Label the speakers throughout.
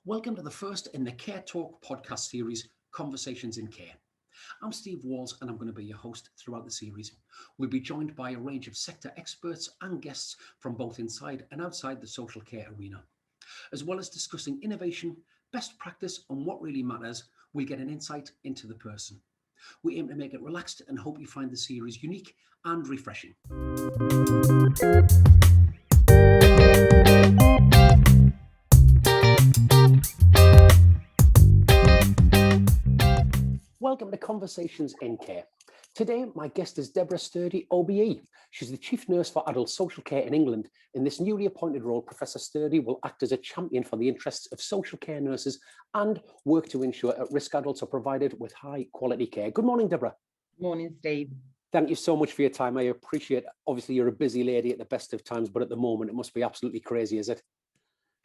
Speaker 1: Welcome to the first in the Care Talk podcast series, Conversations in Care. I'm Steve Walls and I'm going to be your host throughout the series. We'll be joined by a range of sector experts and guests from both inside and outside the social care arena. As well as discussing innovation, best practice and what really matters, we'll get an insight into the person. We aim to make it relaxed and hope you find the series unique and refreshing. Welcome to Conversations in Care. Today, my guest is Deborah Sturdy, OBE. She's the Chief Nurse for Adult Social Care in England. In this newly appointed role, Professor Sturdy will act as a champion for the interests of social care nurses and work to ensure at-risk adults are provided with high-quality care. Good morning, Deborah.
Speaker 2: Morning, Steve.
Speaker 1: Thank you so much for your time. I appreciate it. Obviously, you're a busy lady at the best of times, but at the moment, it must be absolutely crazy, is it?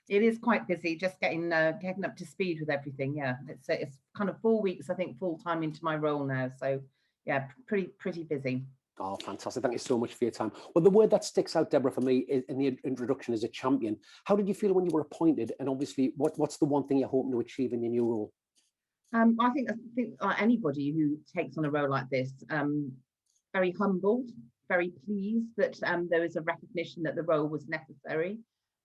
Speaker 2: It is quite busy, just getting up to speed with everything. Yeah, it's kind of 4 weeks, I think, full time into my role now. So yeah, pretty busy.
Speaker 1: Oh, fantastic. Thank you so much for your time. Well, the word that sticks out, Deborah, for me in the introduction is a champion. How did you feel when you were appointed? And obviously, what's the one thing you're hoping to achieve in your new role?
Speaker 2: I think anybody who takes on a role like this, very humbled, very pleased that there is a recognition that the role was necessary.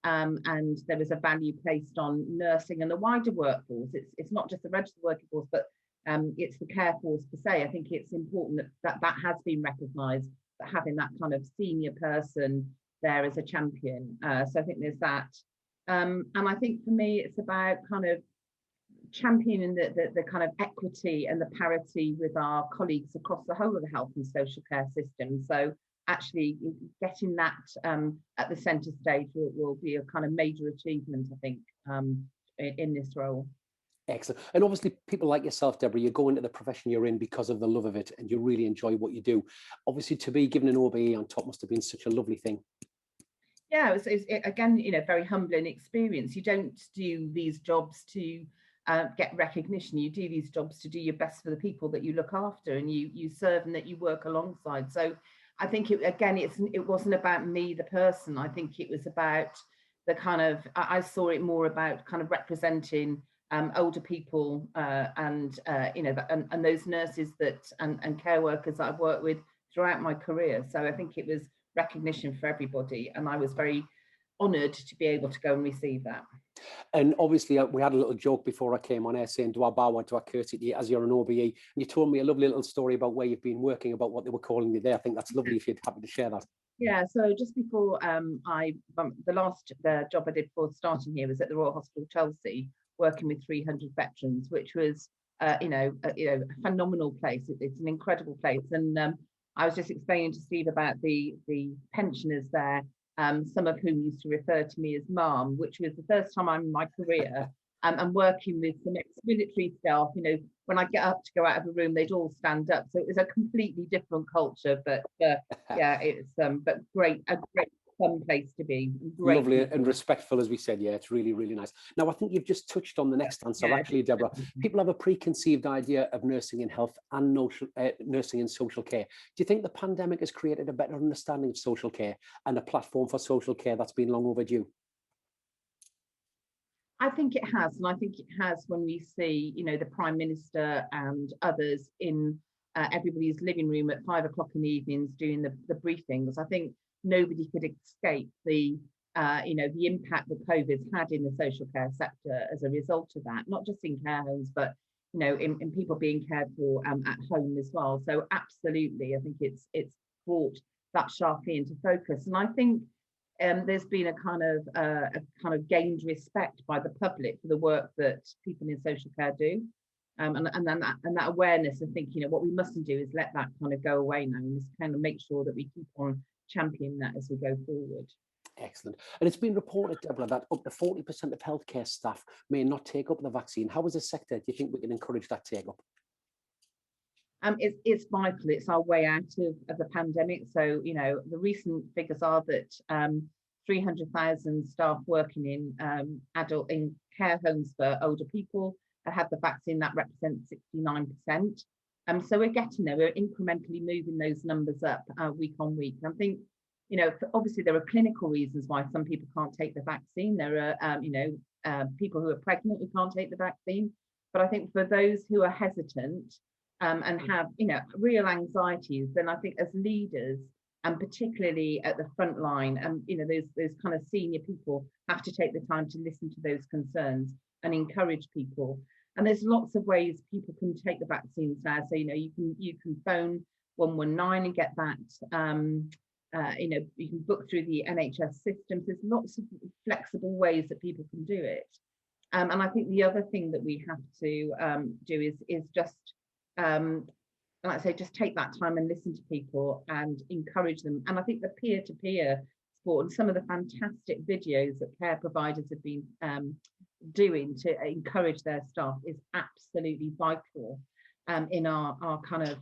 Speaker 2: And there was a value placed on nursing and the wider workforce. It's not just the registered working force, but it's the care force per se. I think it's important that has been recognised, that having that kind of senior person there as a champion. So I think there's that. And I think for me, it's about kind of championing the kind of equity and the parity with our colleagues across the whole of the health and social care system. So actually getting that at the centre stage will be a kind of major achievement, I think, in this role.
Speaker 1: Excellent. And obviously, people like yourself, Deborah, you go into the profession you're in because of the love of it and you really enjoy what you do. Obviously, to be given an OBE on top must have been such a lovely thing.
Speaker 2: Yeah, it again, very humbling experience. You don't do these jobs to get recognition. You do these jobs to do your best for the people that you look after and you serve and that you work alongside. So I think it wasn't about me, the person. I think it was about the kind of, I saw it more about kind of representing older people and those nurses and care workers that I've worked with throughout my career. So I think it was recognition for everybody, and I was very honoured to be able to go and receive that.
Speaker 1: And obviously, we had a little joke before I came on air saying, do I bow or do I curtsy to you as you're an OBE? And you told me a lovely little story about where you've been working, about what they were calling you there. I think that's lovely if you're happy to share that.
Speaker 2: Yeah, so just before the last job I did before starting here was at the Royal Hospital Chelsea, working with 300 veterans, which was a phenomenal place. It's an incredible place, and I was just explaining to Steve about the pensioners there, some of whom used to refer to me as Mom, which was the first time I'm in my career. And working with some ex-military staff, when I get up to go out of a room, they'd all stand up. So it was a completely different culture, but yeah, it's but a great fun place to be. Great
Speaker 1: Lovely
Speaker 2: people.
Speaker 1: and respectful, as we said. Yeah, it's really, really nice. Now, I think you've just touched on the next answer, actually, Deborah. People have a preconceived idea of nursing in health and nursing in social care. Do you think the pandemic has created a better understanding of social care and a platform for social care that's been long overdue?
Speaker 2: I think it has, and I think it has when we see, the Prime Minister and others in everybody's living room at 5 o'clock in the evenings doing the briefings. I think nobody could escape the impact that COVID's had in the social care sector as a result of that, not just in care homes, but in people being cared for at home as well. So absolutely, I think it's brought that sharply into focus, and I think. There's been a kind of gained respect by the public for the work that people in social care do, and that awareness of thinking, what we mustn't do is let that kind of go away now, and just kind of make sure that we keep on championing that as we go forward.
Speaker 1: Excellent. And it's been reported, Deborah, that up to 40% of healthcare staff may not take up the vaccine. How as a sector do you think we can encourage that take up?
Speaker 2: It's vital. It's our way out of the pandemic. So, the recent figures are that 300,000 staff working in in care homes for older people have had the vaccine. That represents 69%. So we're getting there. We're incrementally moving those numbers up week on week. I think, obviously there are clinical reasons why some people can't take the vaccine. There are, people who are pregnant who can't take the vaccine. But I think for those who are hesitant and have, real anxieties, then I think as leaders, and particularly at the front line, and those kind of senior people have to take the time to listen to those concerns and encourage people. And there's lots of ways people can take the vaccines now. So you can phone 119 and get that. You can book through the NHS systems. There's lots of flexible ways that people can do it. And I think the other thing that we have to do is just, like I say, just take that time and listen to people and encourage them. And I think the peer-to-peer support and some of the fantastic videos that care providers have been doing to encourage their staff is absolutely vital in our kind of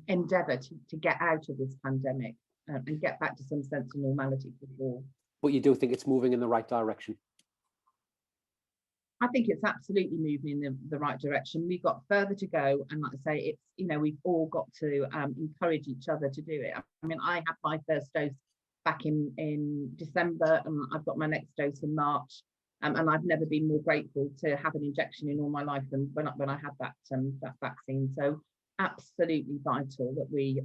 Speaker 2: endeavour to get out of this pandemic and get back to some sense of normality for all.
Speaker 1: But you do think it's moving in the right direction?
Speaker 2: I think it's absolutely moving in the right direction. We've got further to go, and like I say, it's we've all got to encourage each other to do it. I mean, I had my first dose back in December, and I've got my next dose in March, and I've never been more grateful to have an injection in all my life than when I had that vaccine. So absolutely vital that we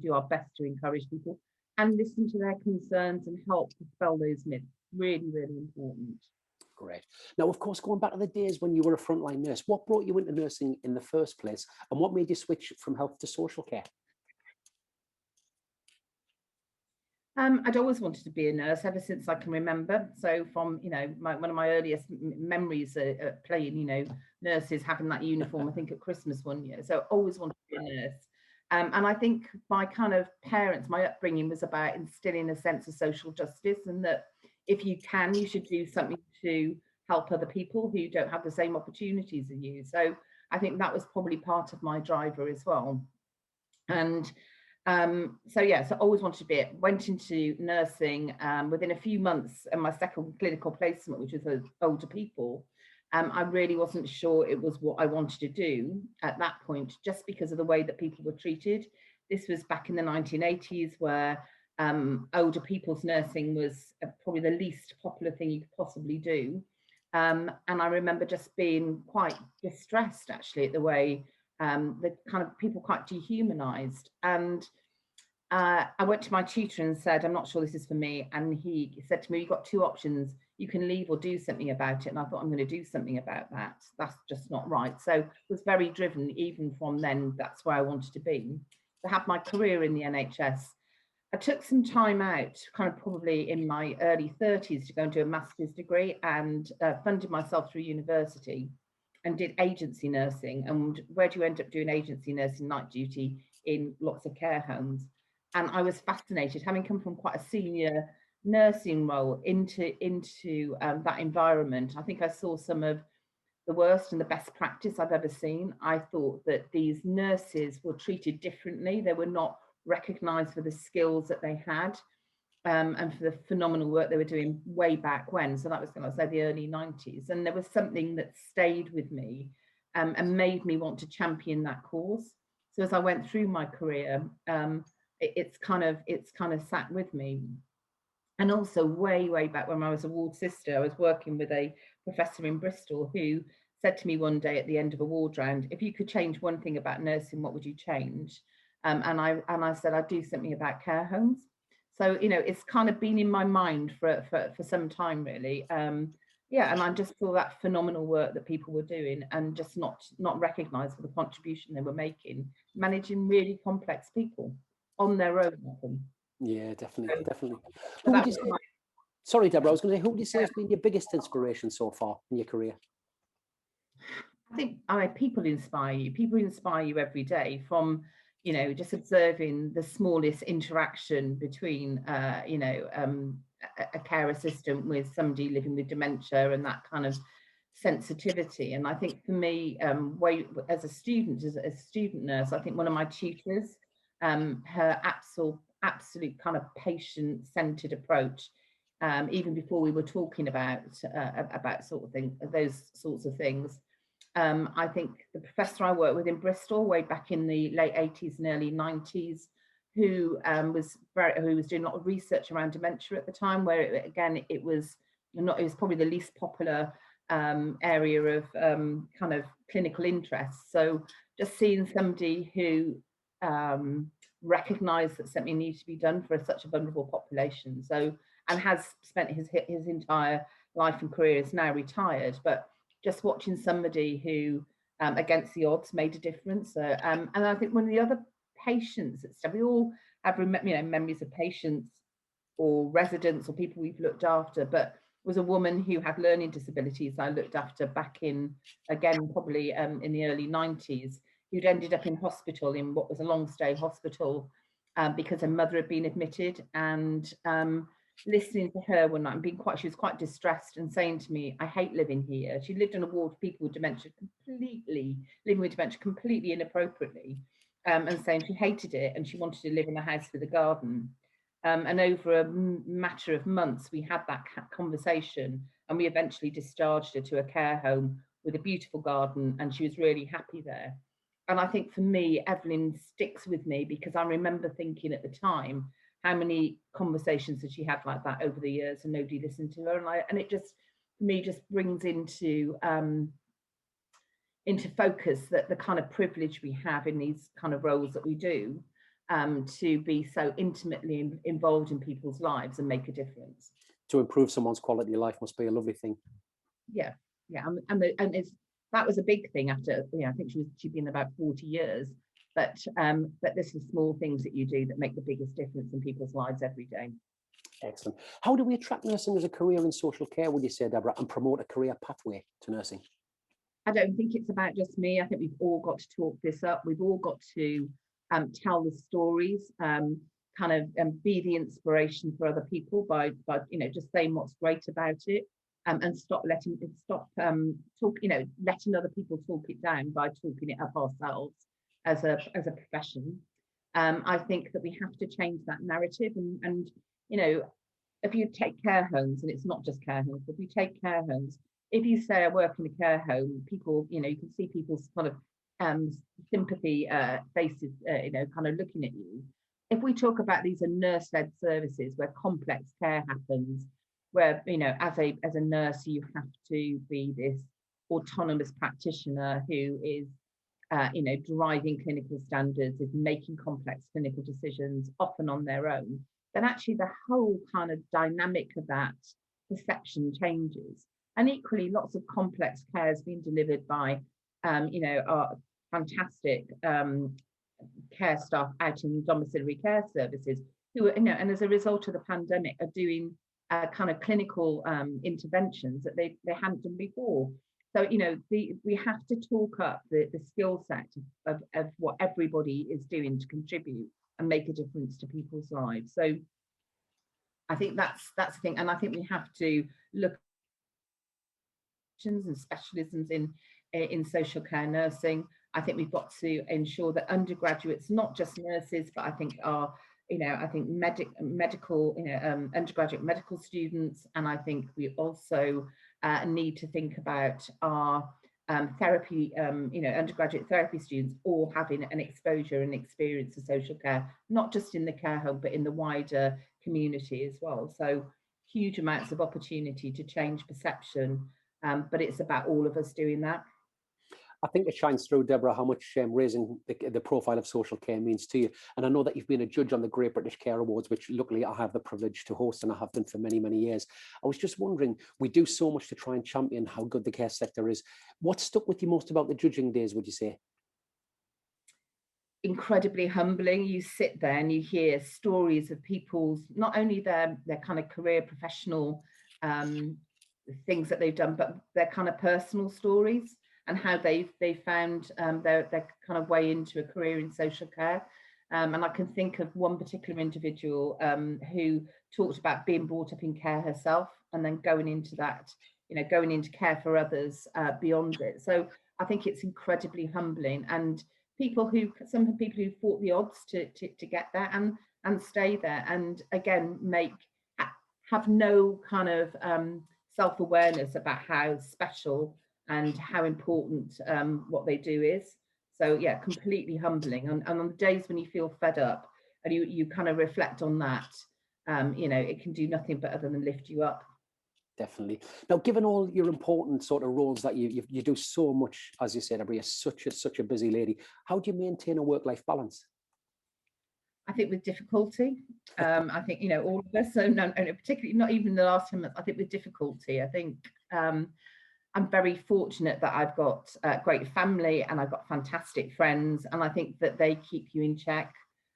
Speaker 2: do our best to encourage people and listen to their concerns and help dispel those myths. Really, really important.
Speaker 1: Great. Now, of course, going back to the days when you were a frontline nurse, what brought you into nursing in the first place, and what made you switch from health to social care?
Speaker 2: I'd always wanted to be a nurse ever since I can remember. So from one of my earliest memories are playing nurses having that uniform, I think at Christmas one year. So always wanted to be a nurse. And I think my kind of parents, my upbringing was about instilling a sense of social justice, and that if you can, you should do something to help other people who don't have the same opportunities as you. So I think that was probably part of my driver as well. And so I always wanted to be it. Went into nursing within a few months, and my second clinical placement, which was with older people. I really wasn't sure it was what I wanted to do at that point, just because of the way that people were treated. This was back in the 1980s, where older people's nursing was probably the least popular thing you could possibly do. And I remember just being quite distressed, actually, at the way the kind of people quite dehumanized. And I went to my tutor and said, I'm not sure this is for me. And he said to me, you've got two options. You can leave or do something about it. And I thought, I'm going to do something about that. That's just not right. So I was very driven, even from then, that's where I wanted to be. To have my career in the NHS. I took some time out, kind of probably in my early 30s, to go and do a master's degree, and funded myself through university and did agency nursing. And where do you end up doing agency nursing? Night duty in lots of care homes. And I was fascinated, having come from quite a senior nursing role into that environment. I think I saw some of the worst and the best practice I've ever seen. I thought that these nurses were treated differently. They were not recognised for the skills that they had and for the phenomenal work they were doing way back when. So that was, going to say, the early 90s. And there was something that stayed with me and made me want to champion that cause. So as I went through my career, it's kind of sat with me. And also way back when I was a ward sister, I was working with a professor in Bristol who said to me one day at the end of a ward round, if you could change one thing about nursing, what would you change? And I said, I'd do something about care homes. So, it's kind of been in my mind for some time, really. And I just saw that phenomenal work that people were doing, and just not recognised for the contribution they were making, managing really complex people on their own often.
Speaker 1: Yeah, definitely.
Speaker 2: So
Speaker 1: sorry, Deborah, I was going to say, who would you say has been your biggest inspiration so far in your career?
Speaker 2: I think people inspire you. People inspire you every day, from just observing the smallest interaction between a care assistant with somebody living with dementia, and that kind of sensitivity. And I think for me, as a student nurse, I think one of my tutors, her absolute kind of patient-centered approach, even before we were talking about those sorts of things. I think the professor I worked with in Bristol way back in the late 80s and early 90s, who was doing a lot of research around dementia at the time, where it was it's probably the least popular area of kind of clinical interest. So just seeing somebody who recognised that something needs to be done for such a vulnerable population. So, and has spent his entire life and career, is now retired, but just watching somebody who against the odds made a difference. And I think one of the other patients and stuff, we all have memories of patients or residents or people we've looked after, but was a woman who had learning disabilities I looked after back in, again, probably in the early 90s, who'd ended up in hospital, in what was a long stay hospital, because her mother had been admitted. And listening to her one night and she was quite distressed and saying to me, I hate living here. She lived in a ward for people with dementia, living with dementia completely inappropriately, and saying she hated it and she wanted to live in a house with a garden. And over a matter of months, we had that conversation, and we eventually discharged her to a care home with a beautiful garden, and she was really happy there. And I think for me, Evelyn sticks with me because I remember thinking at the time, how many conversations that she had like that over the years and nobody listened to her. And it just, for me, just brings into focus that the kind of privilege we have in these kind of roles that we do, to be so intimately involved in people's lives and make a difference.
Speaker 1: To improve someone's quality of life must be a lovely thing.
Speaker 2: Yeah, and that was a big thing after, I think she'd been about 40 years. But this is small things that you do that make the biggest difference in people's lives every day.
Speaker 1: Excellent. How do we attract nursing as a career in social care, would you say, Deborah, and promote a career pathway to nursing?
Speaker 2: I don't think it's about just me. I think we've all got to talk this up. We've all got to tell the stories, kind of be the inspiration for other people by just saying what's great about it, and stop letting other people talk it down by talking it up ourselves as a profession. I think that we have to change that narrative, and if you take care homes, and it's not just care homes, but if you take care homes, if you say I work in a care home, people, you can see people's kind of sympathy faces, kind of looking at you. If we talk about these are nurse-led services where complex care happens, where as a nurse you have to be this autonomous practitioner who is driving clinical standards, is making complex clinical decisions, often on their own, then actually the whole kind of dynamic of that perception changes. And equally, lots of complex care is being delivered by, our fantastic care staff out in domiciliary care services, who are, and as a result of the pandemic, are doing kind of clinical interventions that they hadn't done before. So, we have to talk up the skill set of what everybody is doing to contribute and make a difference to people's lives. So I think that's the thing. And I think we have to look and specialisms in social care nursing. I think we've got to ensure that undergraduates, not just nurses, but I think are, medical, undergraduate medical students. And I think we also need to think about our therapy, undergraduate therapy students all having an exposure and experience of social care, not just in the care home, but in the wider community as well. So huge amounts of opportunity to change perception, but it's about all of us doing that.
Speaker 1: I think it shines through, Deborah, how much raising the profile of social care means to you. And I know that you've been a judge on the Great British Care Awards, which luckily I have the privilege to host, and I have done for many, many years. I was just wondering, we do so much to try and champion how good the care sector is. What stuck with you most about the judging days, would you say?
Speaker 2: Incredibly humbling. You sit there and you hear stories of people's, not only their kind of career, professional things that they've done, but their kind of personal stories, and how they found their kind of way into a career in social care. And I can think of one particular individual who talked about being brought up in care herself, and then going into that, going into care for others beyond it. So I think it's incredibly humbling, and some people who fought the odds to get there and stay there, and again have no kind of self-awareness about how special and how important what they do is. So yeah, completely humbling. And on the days when you feel fed up and you kind of reflect on that, it can do nothing but other than lift you up.
Speaker 1: Definitely. Now, given all your important sort of roles that you do so much, as you said, Deborah, you're such a busy lady. How do you maintain a work-life balance?
Speaker 2: I think with difficulty. I think, all of us, so no, and particularly not even the last 10 months, I think with difficulty. I think I'm very fortunate that I've got a great family and I've got fantastic friends, and I think that they keep you in check.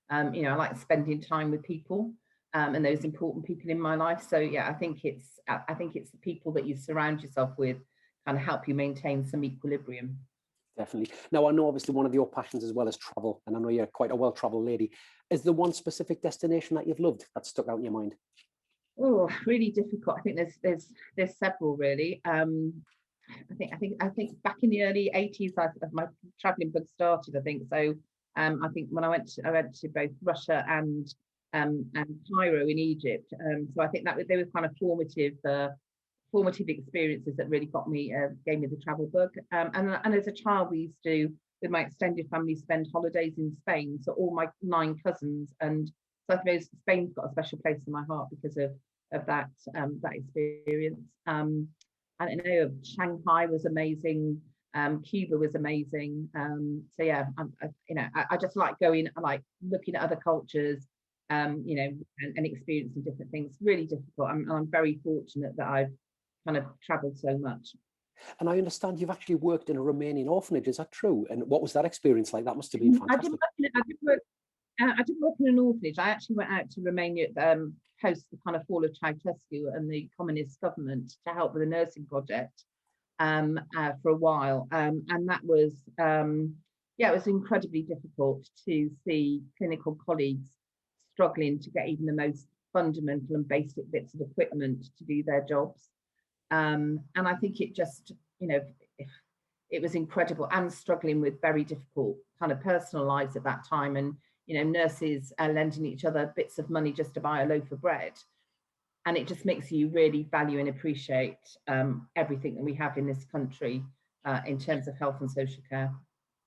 Speaker 2: I like spending time with people and those important people in my life. So yeah, I think it's the people that you surround yourself with kind of help you maintain some equilibrium.
Speaker 1: Definitely. Now, I know obviously one of your passions as well is travel, and I know you're quite a well-traveled lady. Is there one specific destination that you've loved that stuck out in your mind?
Speaker 2: Oh, really difficult. I think there's several really. I think back in the early 80s, my traveling bug started. I think so. I think when I went to both Russia and Cairo in Egypt. So I think that they were kind of formative experiences that really gave me the travel bug. And as a child, we used to, with my extended family, spend holidays in Spain. So all my 9 cousins, and so I suppose Spain's got a special place in my heart because of that experience. I don't know, Shanghai was amazing. Cuba was amazing. So yeah, I just like going, I like looking at other cultures, and experiencing different things. Really difficult. I'm very fortunate that I've kind of traveled so much.
Speaker 1: And I understand you've actually worked in a Romanian orphanage. Is that true? And what was that experience like? That must have been fantastic.
Speaker 2: I didn't work in an orphanage. I actually went out to Romania post the kind of fall of Ceausescu and the communist government to help with a nursing project for a while. And that was, it was incredibly difficult to see clinical colleagues struggling to get even the most fundamental and basic bits of equipment to do their jobs. And I think it just, it was incredible, and struggling with very difficult kind of personal lives at that time. And, nurses lending each other bits of money just to buy a loaf of bread. And it just makes you really value and appreciate everything that we have in this country in terms of health and social care.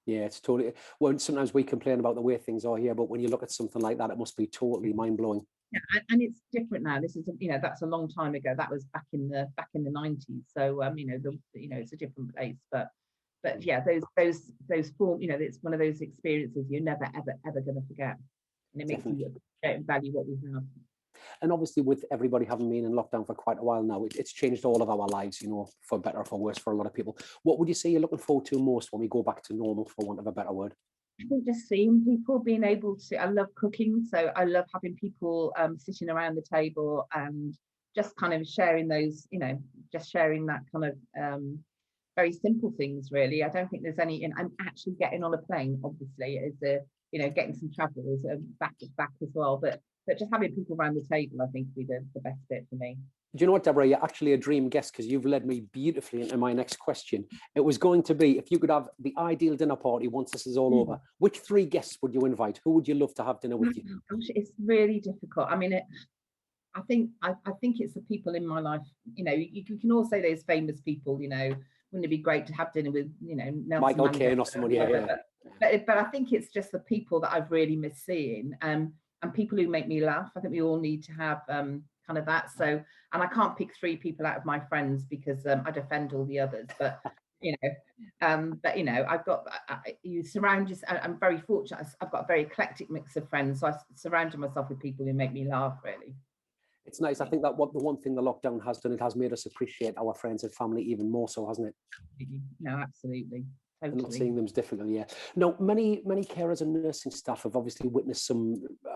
Speaker 1: Yeah, it's totally, well, sometimes we complain about the way things are here, but when you look at something like that, it must be totally mind-blowing.
Speaker 2: Yeah, and it's different now. This is, that's a long time ago. That was back in the 90s. So it's a different place. But yeah, those form, it's one of those experiences you're never ever going to forget, and it makes you appreciate and value what we have.
Speaker 1: And obviously, with everybody having been in lockdown for quite a while now, it's changed all of our lives, for better or for worse for a lot of people. What would you say you're looking forward to most when we go back to normal, for want of a better word?
Speaker 2: I think just seeing people, being able to, I love cooking, so I love having people sitting around the table and just kind of sharing those, just sharing that kind of very simple things, really. I don't think there's any, and actually getting on a plane, obviously, is getting some travel is back as well, but just having people around the table, I think, would be the best bit for me.
Speaker 1: Do you know what, Deborah? You're actually a dream guest, because you've led me beautifully into my next question. It was going to be, if you could have the ideal dinner party once this is all over, which 3 guests would you invite? Who would you love to have dinner with you?
Speaker 2: Gosh, it's really difficult. I mean, I think it's the people in my life. You can all say those famous people. Wouldn't it be great to have dinner with Nelson
Speaker 1: Michael
Speaker 2: Mandela,
Speaker 1: Caine or somebody? Yeah.
Speaker 2: But I think it's just the people that I've really missed seeing, and people who make me laugh. I think we all need to have kind of that. So, and I can't pick 3 people out of my friends because I'd offend all the others. But I've got you surround yourself. I'm very fortunate. I've got a very eclectic mix of friends, so I surrounded myself with people who make me laugh. Really,
Speaker 1: it's nice. I think that the one thing the lockdown has done, it has made us appreciate our friends and family even more so, hasn't it?
Speaker 2: No, absolutely. Totally.
Speaker 1: Not seeing them as differently, yeah. Now, many carers and nursing staff have obviously witnessed some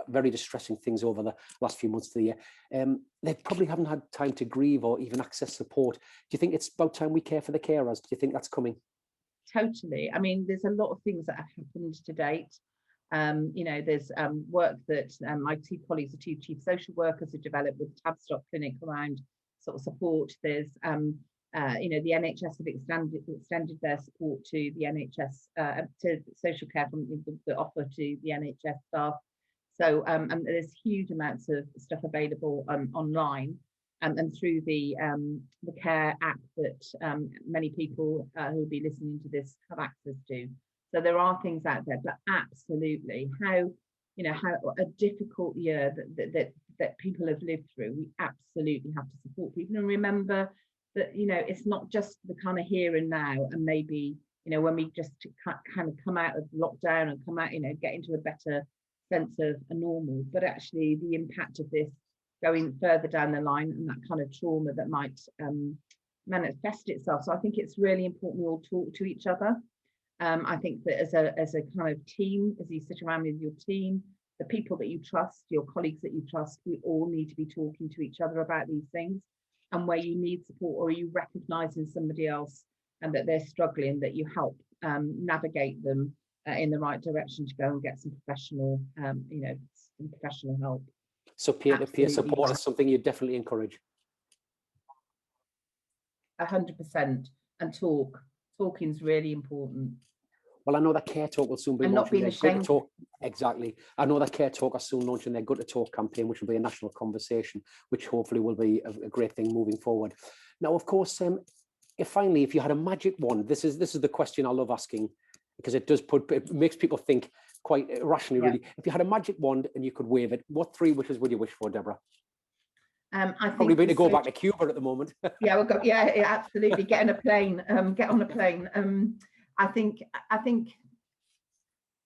Speaker 1: very distressing things over the last few months of the year. They probably haven't had time to grieve or even access support. Do you think it's about time we care for the carers? Do you think that's coming?
Speaker 2: Totally. I mean, there's a lot of things that have happened to date. There's work that my 2 colleagues, the 2 chief social workers, have developed with the Tavistock Clinic around sort of support. There's the NHS have extended their support to the NHS, to social care from the offer to the NHS staff. So and there's huge amounts of stuff available online and through the Care app that many people who will be listening to this have access to. So there are things out there, but absolutely, how a difficult year that that people have lived through, we absolutely have to support people and remember that, you know, it's not just the kind of here and now, and maybe, you know, when we just kind of come out of lockdown and come out, you know, get into a better sense of a normal, but actually the impact of this going further down the line and that kind of trauma that might manifest itself. So I think it's really important we all talk to each other. I think that as a kind of team, as you sit around with your team, the people that you trust, your colleagues that you trust, we all need to be talking to each other about these things, and where you need support or you recognise in somebody else and that they're struggling, that you help navigate them in the right direction to go and get some professional, some professional help.
Speaker 1: So peer-to-peer support is something you definitely encourage.
Speaker 2: 100%. And talking is really important.
Speaker 1: Well, I know that Care Talk will soon be
Speaker 2: and not being ashamed.
Speaker 1: Talk. Exactly. I know that Care Talk are soon launching their Good to Talk campaign, which will be a national conversation, which hopefully will be a great thing moving forward. Now, of course, if you had a magic wand, this is the question I love asking, because it makes people think quite rationally, really. If you had a magic wand and you could wave it, what 3 wishes would you wish for, Deborah?
Speaker 2: I think
Speaker 1: probably be to go back to Cuba at the moment.
Speaker 2: Absolutely. Get on a plane. I think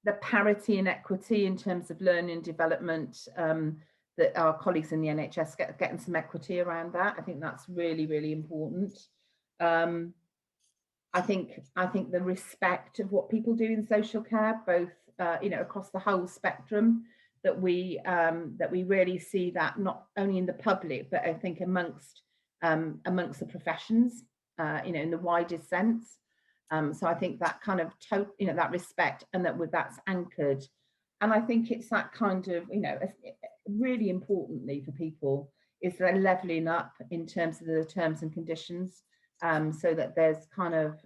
Speaker 2: the parity and equity in terms of learning development, that our colleagues in the NHS getting some equity around that. I think that's really, really important. I think the respect of what people do in social care, both across the whole spectrum, that we really see that not only in the public, but I think amongst the professions, in the widest sense. So I think that kind of that respect, and that's anchored. And I think it's that kind of, really importantly for people is they're leveling up in terms of the terms and conditions, so that there's kind of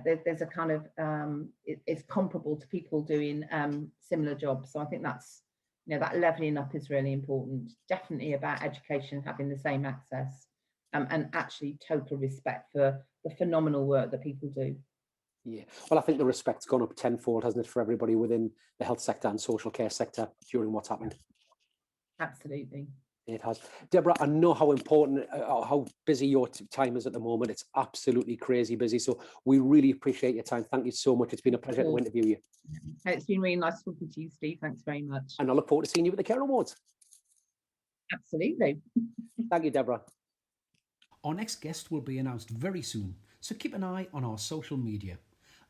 Speaker 2: there's a kind of it's comparable to people doing similar jobs. So I think that's that leveling up is really important. Definitely about education having the same access, and actually total respect for the phenomenal work that people do.
Speaker 1: Yeah, well, I think the respect's gone up tenfold, hasn't it, for everybody within the health sector and social care sector during what's happened.
Speaker 2: Absolutely.
Speaker 1: It has. Deborah, I know how important, how busy your time is at the moment. It's absolutely crazy busy. So we really appreciate your time. Thank you so much. It's been a pleasure to interview you.
Speaker 2: It's been really nice talking to you, Steve. Thanks very much.
Speaker 1: And I look forward to seeing you at the Care Awards.
Speaker 2: Absolutely.
Speaker 1: Thank you, Deborah.
Speaker 3: Our next guest will be announced very soon, so keep an eye on our social media.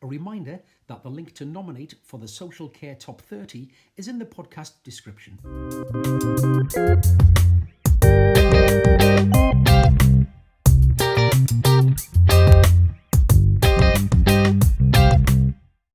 Speaker 3: A reminder that the link to nominate for the Social Care Top 30 is in the podcast description.